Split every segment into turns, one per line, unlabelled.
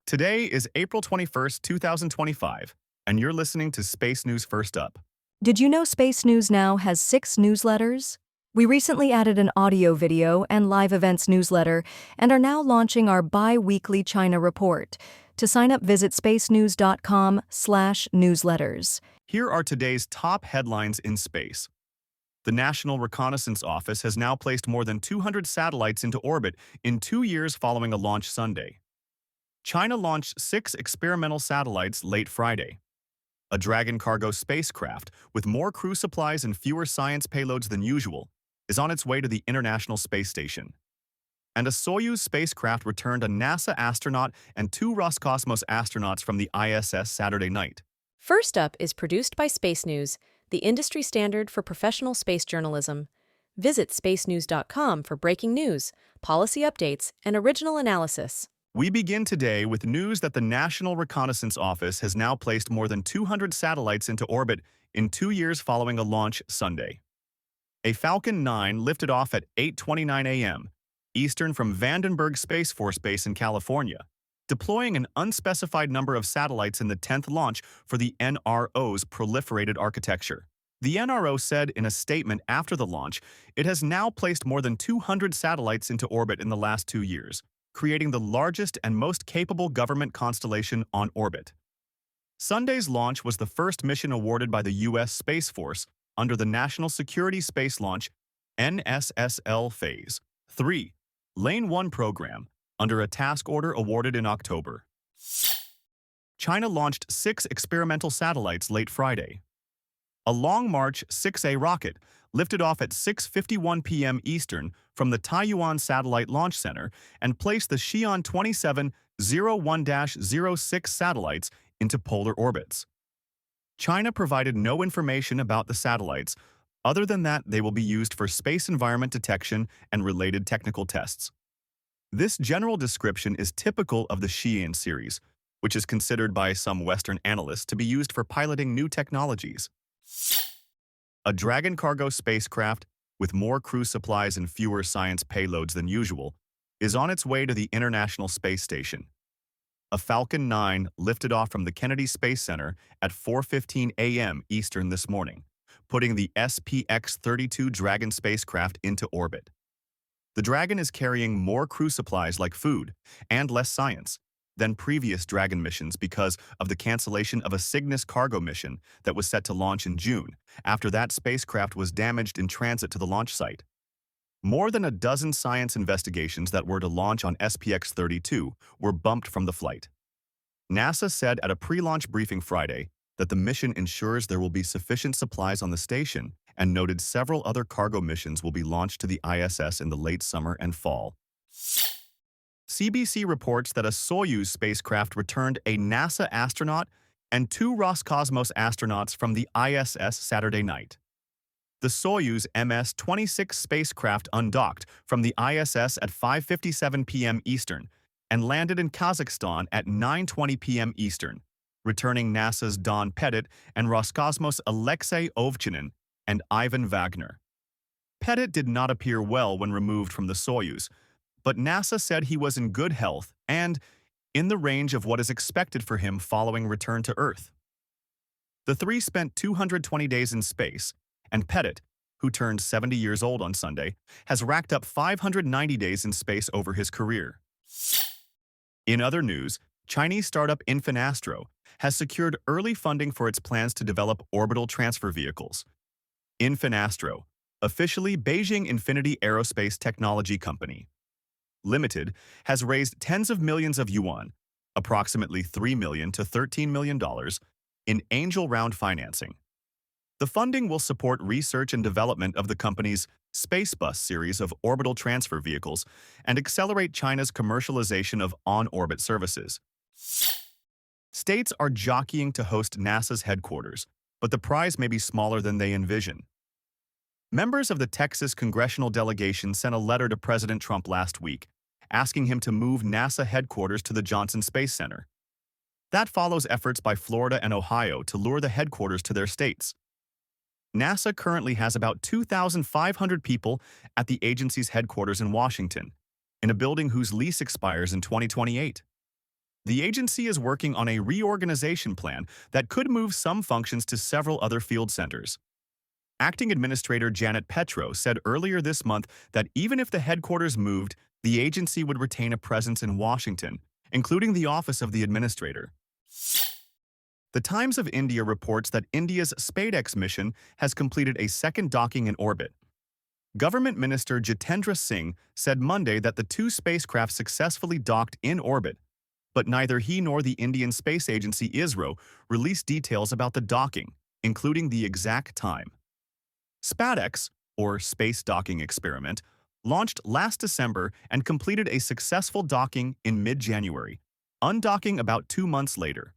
Today is April 21st, 2025, and you're listening to Space News First Up.
Did you know Space News now has 6 newsletters? We recently added an audio, video, and live events newsletter and are now launching our bi-weekly China report. To sign up, visit spacenews.com/newsletters.
Here are today's top headlines in space. The National Reconnaissance Office has now placed more than 200 satellites into orbit in 2 years following a launch Sunday. China launched 6 experimental satellites late Friday. A Dragon cargo spacecraft, with more crew supplies and fewer science payloads than usual, is on its way to the International Space Station. And a Soyuz spacecraft returned a NASA astronaut and 2 Roscosmos astronauts from the ISS Saturday night.
First Up is produced by Space News, the industry standard for professional space journalism. Visit spacenews.com for breaking news, policy updates, and original analysis.
We begin today with news that the National Reconnaissance Office has now placed more than 200 satellites into orbit in 2 years following a launch Sunday. A Falcon 9 lifted off at 8:29 a.m. Eastern from Vandenberg Space Force Base in California, deploying an unspecified number of satellites in the 10th launch for the NRO's proliferated architecture. The NRO said in a statement after the launch, it has now placed more than 200 satellites into orbit in the last 2 years, creating the largest and most capable government constellation on orbit. Sunday's launch was the first mission awarded by the U.S. Space Force under the National Security Space Launch NSSL Phase 3 Lane 1 program under a task order awarded in October. China launched 6 experimental satellites late Friday. A Long March 6A rocket lifted off at 6:51 p.m. Eastern from the Taiyuan Satellite Launch Center and placed the Xi'an 2701-06 satellites into polar orbits. China provided no information about the satellites, other than that they will be used for space environment detection and related technical tests. This general description is typical of the Xi'an series, which is considered by some Western analysts to be used for piloting new technologies. A Dragon cargo spacecraft, with more crew supplies and fewer science payloads than usual, is on its way to the International Space Station. A Falcon 9 lifted off from the Kennedy Space Center at 4:15 a.m. Eastern this morning, putting the SPX-32 Dragon spacecraft into orbit. The Dragon is carrying more crew supplies like food and less science than previous Dragon missions because of the cancellation of a Cygnus cargo mission that was set to launch in June, after that spacecraft was damaged in transit to the launch site. More than a dozen science investigations that were to launch on SPX-32 were bumped from the flight. NASA said at a pre-launch briefing Friday that the mission ensures there will be sufficient supplies on the station and noted several other cargo missions will be launched to the ISS in the late summer and fall. CBC reports that a Soyuz spacecraft returned a NASA astronaut and 2 Roscosmos astronauts from the ISS Saturday night. The Soyuz MS-26 spacecraft undocked from the ISS at 5:57 p.m. Eastern and landed in Kazakhstan at 9:20 p.m. Eastern, returning NASA's Don Pettit and Roscosmos' Alexei Ovchinin and Ivan Wagner. Pettit did not appear well when removed from the Soyuz, but NASA said he was in good health and in the range of what is expected for him following return to Earth. The 3 spent 220 days in space, and Pettit, who turned 70 years old on Sunday, has racked up 590 days in space over his career. In other news, Chinese startup Infinastro has secured early funding for its plans to develop orbital transfer vehicles. Infinastro, officially Beijing Infinity Aerospace Technology Company Limited, has raised tens of millions of yuan, approximately $3 million to $13 million, in angel round financing. The funding will support research and development of the company's Spacebus series of orbital transfer vehicles and accelerate China's commercialization of on-orbit services. States are jockeying to host NASA's headquarters, but the prize may be smaller than they envision. Members of the Texas congressional delegation sent a letter to President Trump last week, asking him to move NASA headquarters to the Johnson Space Center. That follows efforts by Florida and Ohio to lure the headquarters to their states. NASA currently has about 2,500 people at the agency's headquarters in Washington, in a building whose lease expires in 2028. The agency is working on a reorganization plan that could move some functions to several other field centers. Acting Administrator Janet Petro said earlier this month that even if the headquarters moved, the agency would retain a presence in Washington, including the office of the administrator. The Times of India reports that India's SpaceX mission has completed a second docking in orbit. Government Minister Jitendra Singh said Monday that the two spacecraft successfully docked in orbit, but neither he nor the Indian Space Agency ISRO released details about the docking, including the exact time. SpaceX, or Space Docking Experiment, launched last December and completed a successful docking in mid-January, undocking about 2 months later.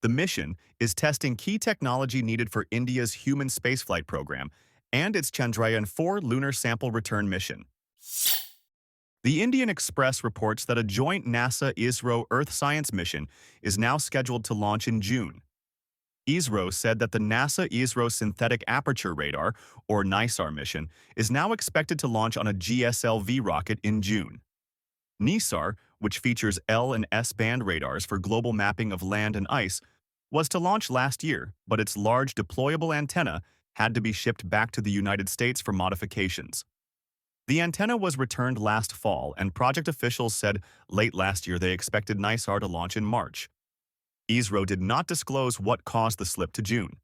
The mission is testing key technology needed for India's human spaceflight program and its Chandrayaan-4 lunar sample return mission. The Indian Express reports that a joint NASA-ISRO Earth science mission is now scheduled to launch in June. ISRO said that the NASA-ISRO Synthetic Aperture Radar, or NISAR mission, is now expected to launch on a GSLV rocket in June. NISAR, which features L and S-band radars for global mapping of land and ice, was to launch last year, but its large deployable antenna had to be shipped back to the United States for modifications. The antenna was returned last fall, and project officials said late last year they expected NISAR to launch in March. ISRO did not disclose what caused the slip to June.